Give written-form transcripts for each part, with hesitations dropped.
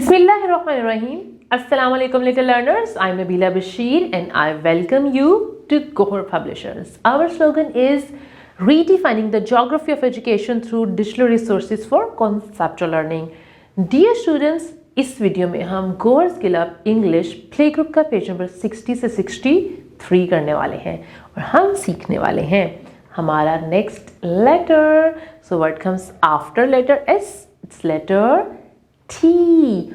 Bismillahirrahmanirrahim. Assalamu alaikum little learners. I'm Nabila Bashir and I welcome you to Gohar Publishers. Our slogan is redefining the geography of education through digital resources for conceptual learning. Dear students, इस video में हम Gohar skill up English play group का page number 60 से 63 करने वाले हैं और हम सीखने वाले हैं हमारा next letter. So what comes after letter S? It's letter T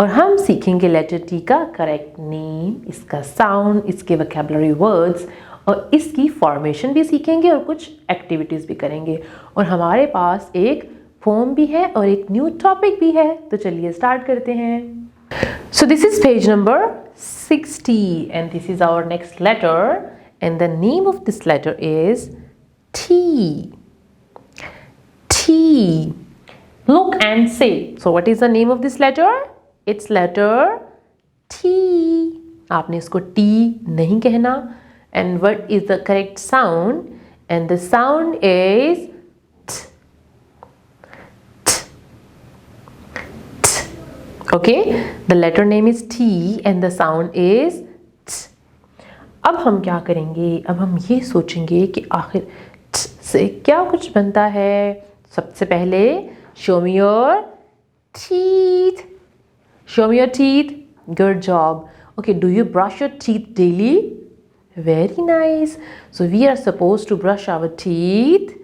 और हम सीखेंगे लेटर टी का करेक्ट नेम, इसका साउंड, इसके वोकैबुलरी वर्ड्स और इसकी फॉर्मेशन भी सीखेंगे और कुछ एक्टिविटीज़ भी करेंगे. और हमारे पास एक पोम भी है और एक न्यू टॉपिक भी है. तो चलिए स्टार्ट करते हैं. So this is page number 60 and this is our next letter and the name of this letter is T. T. Look and say. So what is the name of this letter? It's letter T. आपने इसको T नहीं कहना. And what is the correct sound? And the sound is T. T. T. Okay? The letter name is T and the sound is T. अब हम क्या करेंगे? अब हम ये सोचेंगे कि आखिर T से क्या कुछ बनता है. सबसे पहले show me your teeth. Show me your teeth. Good job. Okay, do you brush your teeth daily? Very nice. So we are supposed to brush our teeth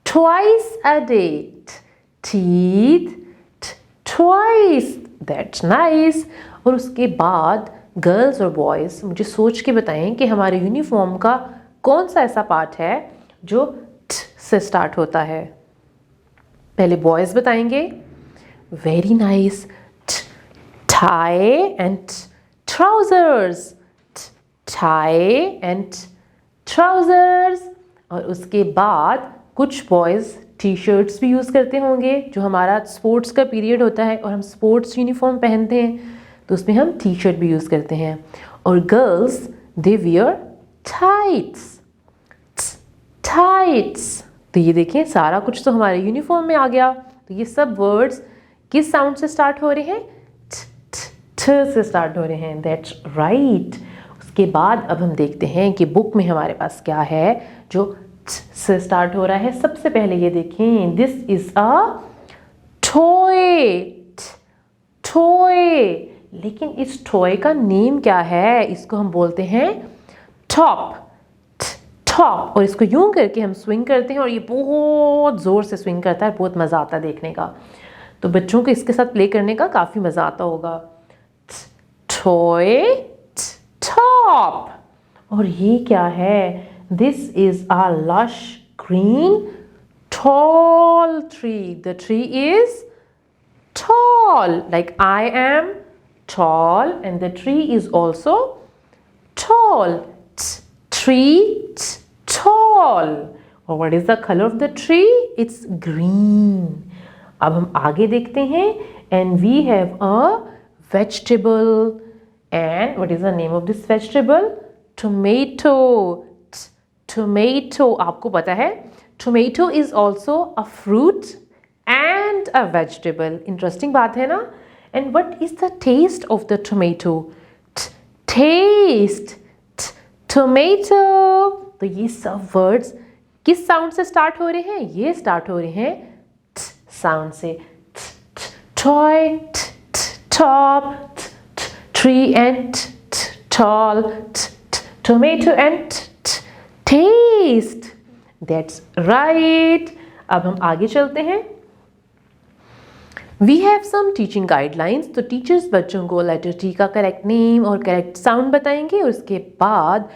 twice a day. Teeth twice. That's nice. और उसके बाद girls और boys मुझे सोच के बताएं कि हमारे यूनिफॉर्म का कौन सा ऐसा पार्ट है जो ट से स्टार्ट होता है. पहले बॉयज बताएंगे. Very nice. Tie and trousers. Tie and trousers. और उसके बाद कुछ बॉयज टी शर्ट्स भी यूज़ करते होंगे. जो हमारा स्पोर्ट्स का पीरियड होता है और हम स्पोर्ट्स यूनिफॉर्म पहनते हैं तो उसमें हम टी शर्ट भी यूज़ करते हैं. और girls they wear tights. Tights. तो ये देखिए सारा कुछ तो हमारे यूनिफॉर्म में आ गया. तो ये सब वर्ड्स किस साउंड से स्टार्ट हो रहे हैं? ठ से स्टार्ट हो रहे हैं. That's right. उसके बाद अब हम देखते हैं कि बुक में हमारे पास क्या है जो ठ से स्टार्ट हो रहा है. सबसे पहले ये देखें, this is a toy. Toy. लेकिन इस टॉय का नेम क्या है? इसको हम बोलते हैं टॉप. टॉप. और इसको यूं करके हम स्विंग करते हैं और ये बहुत ज़ोर से स्विंग करता है. बहुत मज़ा आता है देखने का. तो बच्चों को इसके साथ प्ले करने का काफ़ी मज़ा आता होगा. टॉय. टॉप. और ये क्या है? This is a lush green tall tree. The tree is tall like I am tall and the tree is also tall. Tree tall. और what is the color of the tree? It's green. अब हम आगे देखते हैं and we have a vegetable and what is the name of this vegetable? Tomato. Tomato. आपको पता है tomato is also a fruit and a vegetable. Interesting बात है ना. And what is the taste of the tomato? Taste. Tomato. तो ये सब words किस साउंड से स्टार्ट हो रहे हैं? ये स्टार्ट हो रहे हैं साउंड से. Toy, top, tree and tall, tomato and taste. That's right. अब हम आगे चलते हैं. We have some teaching guidelines. तो टीचर्स बच्चों को लेटर टी का करेक्ट नेम और करेक्ट साउंड बताएंगे और उसके बाद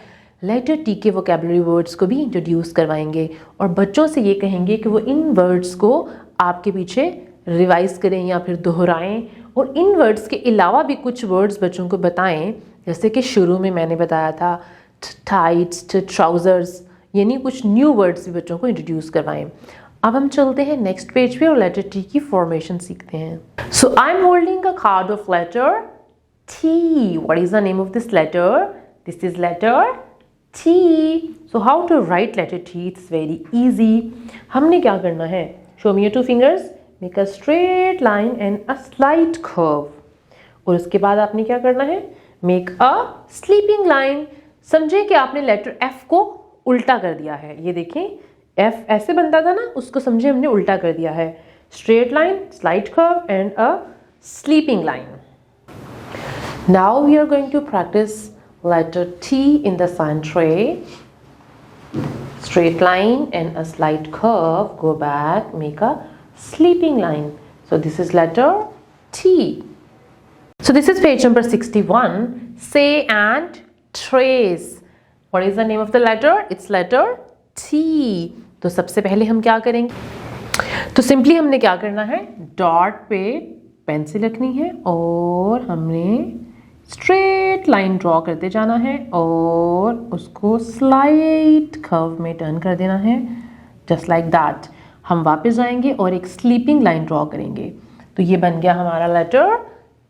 लेटर टी के वोकैबुलरी वर्ड्स को भी इंट्रोड्यूस करवाएंगे और बच्चों से ये कहेंगे कि वो इन वर्ड्स को आपके पीछे रिवाइज करें या फिर दोहराएं. और इन वर्ड्स के अलावा भी कुछ वर्ड्स बच्चों को बताएं. जैसे कि शुरू में मैंने बताया था टाइट्स, ट्राउजर्स, यानी कुछ न्यू वर्ड्स भी बच्चों को इंट्रोड्यूस करवाएं. अब हम चलते हैं नेक्स्ट पेज पे और लेटर टी की फॉर्मेशन सीखते हैं. So I am holding a card of letter T. What is the name of this letter? This is letter T. So how to write letter T? It's very easy. हमने क्या करना है? Show me your two fingers. Make a straight line and a slight curve. और उसके बाद आपने क्या करना है, मेक अ स्लीपिंग लाइन। समझे कि आपने लेटर एफ को उल्टा कर दिया है। ये देखें, एफ ऐसे बनता था ना, उसको समझे हमने उल्टा कर दिया है। Straight line, slight curve and a sleeping line. Now we are going to practice letter T in the sign tray. Straight line and a slight curve. Go back, make a sleeping line. So this is letter T. So this is page number 61. Say and trace. What is the name of the letter? It's letter T. तो सबसे पहले हम क्या करेंगे, तो simply हमने क्या करना है, डॉट पे पेंसिल रखनी है और हमने स्ट्रेट लाइन ड्रॉ करते जाना है और उसको स्लाइट कर्व में टर्न कर देना है, जस्ट लाइक दैट। हम वापस जाएंगे और एक स्लीपिंग लाइन ड्रॉ करेंगे। तो ये बन गया हमारा लेटर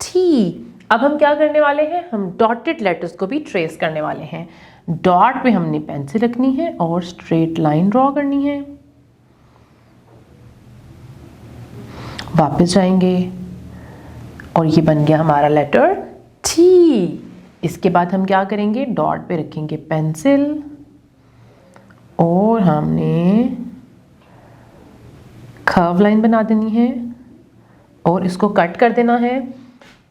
टी। अब हम क्या करने वाले हैं, हम डॉटेड लेटर्स को भी ट्रेस करने वाले हैं। डॉट पे हमने पेंसिल रखनी है और स्ट्रेट लाइन ड्रॉ करनी है, वापस जाएंगे और ये बन गया हमारा लेटर टी। इसके बाद हम क्या करेंगे, डॉट पे रखेंगे पेंसिल और हमने कर्व लाइन बना देनी है और इसको कट कर देना है।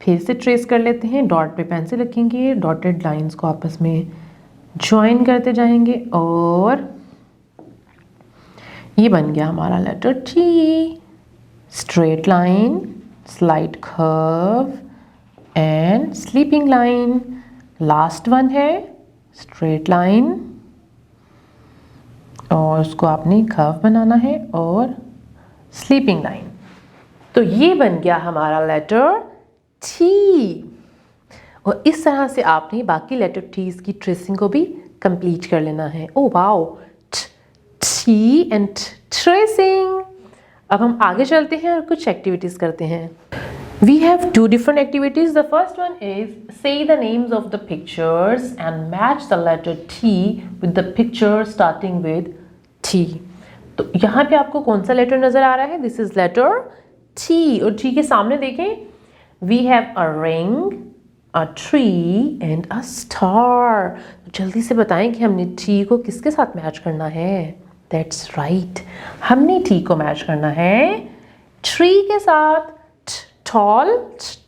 फिर से ट्रेस कर लेते हैं, डॉट पे पेंसिल रखेंगे, डॉटेड लाइंस को आपस में ज्वाइन करते जाएंगे और ये बन गया हमारा letter T. Straight line, slight curve and sleeping line. Last one है स्ट्रेट लाइन और उसको आपने कर्व बनाना है और स्लीपिंग लाइन। तो ये बन गया हमारा लेटर टी। और इस तरह से आपने बाकी लेटर टीज की ट्रेसिंग को भी कंप्लीट कर लेना है। Oh wow, T and tracing. अब हम आगे चलते हैं और कुछ एक्टिविटीज करते हैं। We have two different activities. The first one is say the names of the pictures and match the letter T with the picture starting with T. तो यहाँ पे आपको कौन सा लेटर नजर आ रहा है? This is letter T. और T के सामने देखें, we have a ring, a tree and a star. जल्दी से बताएं कि हमने T को किसके साथ मैच करना है? That's right. हमने T को मैच करना है tree के साथ। Tall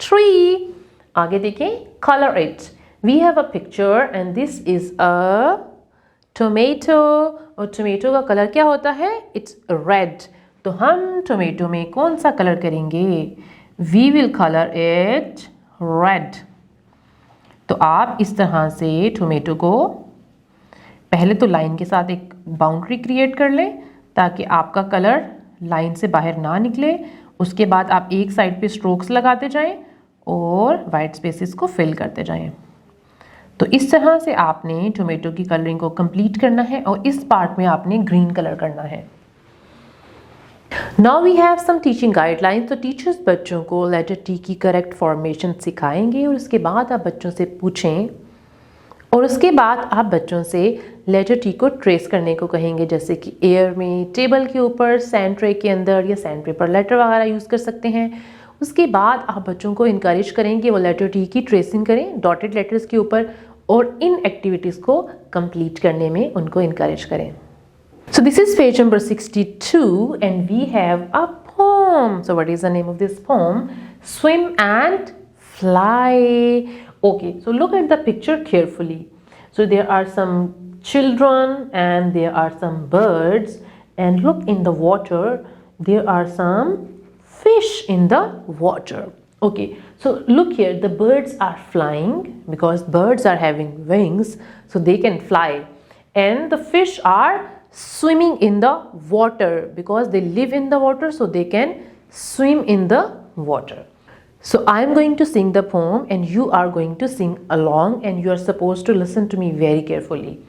tree. आगे देखें, color it. We have a picture and this is a tomato. और tomato का कलर क्या होता है? It's red. तो हम tomato में कौन सा कलर करेंगे? We will color it red. तो आप इस तरह से tomato को पहले तो लाइन के साथ एक बाउंड्री क्रिएट कर लें ताकि आपका कलर लाइन से बाहर ना निकले। उसके बाद आप एक साइड पे स्ट्रोक्स लगाते जाएं और वाइट स्पेसेस को फिल करते जाएं। तो इस तरह से आपने टोमेटो की कलरिंग को कंप्लीट करना है और इस पार्ट में आपने ग्रीन कलर करना है। Now we have some teaching guidelines. तो टीचर्स बच्चों को लेटर टी की करेक्ट फॉर्मेशन सिखाएंगे और उसके बाद आप बच्चों से पूछें और उसके बाद आप बच्चों से लेटर टी को ट्रेस करने को कहेंगे, जैसे कि एयर में, टेबल के ऊपर, सैंड ट्रे के अंदर या सैंड पेपर लेटर वगैरह यूज़ कर सकते हैं। उसके बाद आप बच्चों को इनकरेज करेंगे वो लेटर टी की ट्रेसिंग करें डॉटेड लेटर्स के ऊपर और इन एक्टिविटीज़ को कंप्लीट करने में उनको इनकरेज करें। So this is page number 62 and we have a poem. So what is the name of this poem? Swim and fly. Okay, so look at the picture carefully. So there are some children and there are some birds, and look in the water, there are some fish in the water. Okay, so look here, the birds are flying because birds are having wings, so they can fly, and the fish are swimming in the water because they live in the water, so they can swim in the water. So I am going to sing the poem and you are going to sing along, and you are supposed to listen to me very carefully.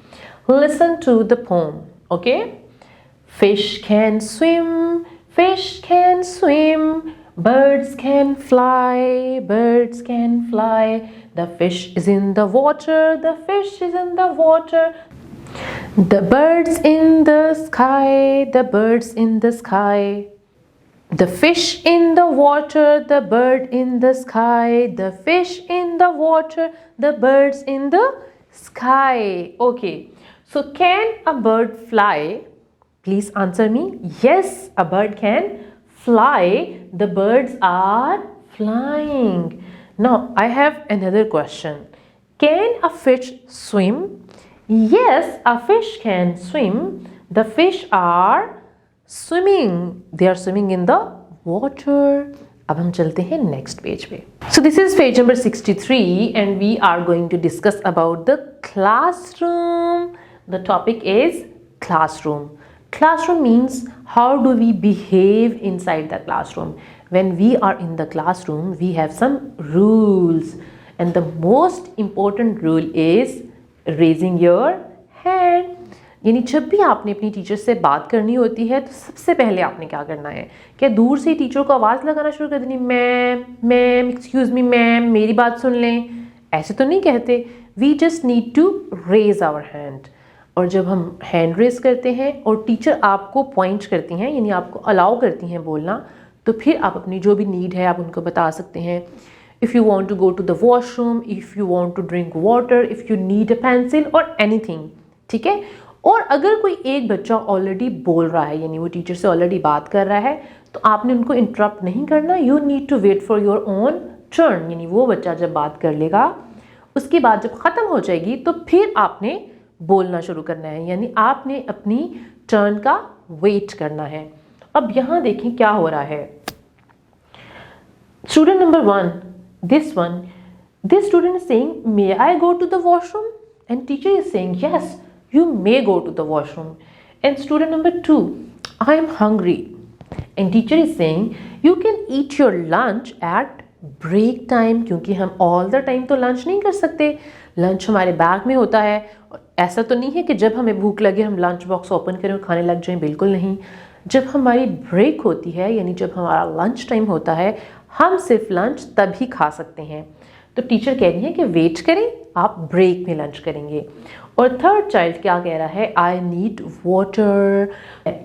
Listen to the poem, okay? Fish can swim, fish can swim, birds can fly, birds can fly. The fish is in the water, the fish is in the water. The birds in the sky, the birds in the sky. The fish in the water, the bird in the sky. The fish in the water, the birds in the sky. Okay, so can a bird fly? Please answer me. Yes, a bird can fly. The birds are flying. Now I have another question. Can a fish swim? Yes, a fish can swim. The fish are swimming. They are swimming in the water. अब हम चलते हैं next page पे. So this is page number 63 and we are going to discuss about the classroom. The topic is classroom. Classroom means how do we behave inside the classroom. When we are in the classroom, we have some rules and the most important rule is raising your hand. यानी जब भी आपने अपनी teacher से बात करनी होती है तो सबसे पहले आपने क्या करना है, क्या दूर से टीचर को आवाज़ लगाना शुरू कर देनी, ma'am ma'am excuse me ma'am मेरी बात सुन लें, ऐसे तो नहीं कहते. We just need to raise our hand. और जब हम हैंड रेज करते हैं और टीचर आपको पॉइंट करती हैं यानी आपको अलाउ करती हैं बोलना, तो फिर आप अपनी जो भी नीड है आप उनको बता सकते हैं. If you want to go to the washroom, if you want to drink water, if you need a pencil और एनीथिंग. ठीक है. और अगर कोई एक बच्चा ऑलरेडी बोल रहा है यानी वो टीचर से ऑलरेडी बात कर रहा है तो आपने उनको इंटरप्ट नहीं करना. You need to wait for your own turn. यानी वो बच्चा जब बात कर लेगा उसकी बात जब ख़त्म हो जाएगी तो फिर आपने बोलना शुरू करना है, यानी आपने अपनी टर्न का वेट करना है. अब यहाँ देखें क्या हो रहा है. Student number 1, this student is saying may I go to the washroom, and teacher is saying yes you may go to the washroom. And student number 2, I am hungry, and teacher is saying you can eat your lunch at break time. क्योंकि हम all the time तो lunch नहीं कर सकते, lunch हमारे bag में होता है. ऐसा तो नहीं है कि जब हमें भूख लगे हम लंच बॉक्स ओपन करें और खाने लग जाएं, बिल्कुल नहीं. जब हमारी ब्रेक होती है यानी जब हमारा लंच टाइम होता है हम सिर्फ लंच तभी खा सकते हैं. तो टीचर कह रही है कि वेट करें, आप ब्रेक में लंच करेंगे. और थर्ड चाइल्ड क्या कह रहा है, I need water,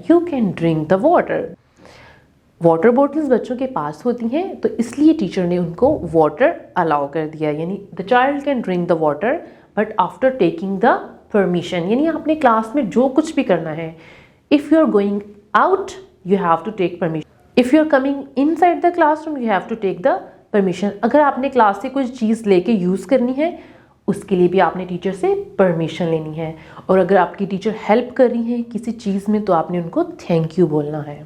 you can drink the water. Water bottles बच्चों के पास होती हैं तो इसलिए टीचर ने उनको वाटर अलाउ कर दिया. यानी the child can drink the water but after taking the permission. यानी आपने क्लास में जो कुछ भी करना है, if you are going out you have to take permission, if you are coming inside the classroom you have to take the permission. अगर आपने क्लास से कुछ चीज़ लेके यूज़ करनी है उसके लिए भी आपने टीचर से परमिशन लेनी है. और अगर आपकी टीचर हेल्प कर रही हैं किसी चीज़ में तो आपने उनको थैंक यू बोलना है.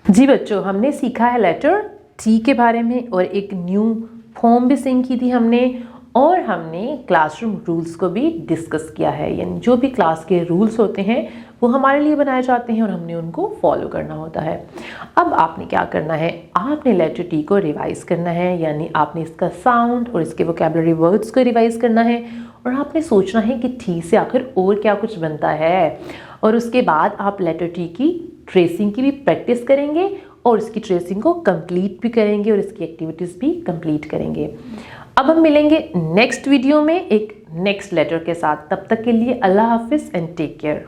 जी बच्चों, हमने सीखा है लेटर टी के बारे में और एक न्यू फॉर्म भी सिंग की थी हमने, और हमने क्लासरूम रूल्स को भी डिस्कस किया है. यानी जो भी क्लास के रूल्स होते हैं वो हमारे लिए बनाए जाते हैं और हमने उनको फॉलो करना होता है. अब आपने क्या करना है, आपने लेटर टी को रिवाइज़ करना है. यानी आपने इसका साउंड और इसके वोकैबुलरी वर्ड्स को रिवाइज़ करना है और आपने सोचना है कि टी से आखिर और क्या कुछ बनता है. और उसके बाद आप लेटर टी की ट्रेसिंग की भी प्रैक्टिस करेंगे और इसकी ट्रेसिंग को कंप्लीट भी करेंगे और इसकी एक्टिविटीज़ भी कंप्लीट करेंगे. अब हम मिलेंगे नेक्स्ट वीडियो में एक नेक्स्ट लेटर के साथ. तब तक के लिए अल्लाह हाफिज़ एंड टेक केयर.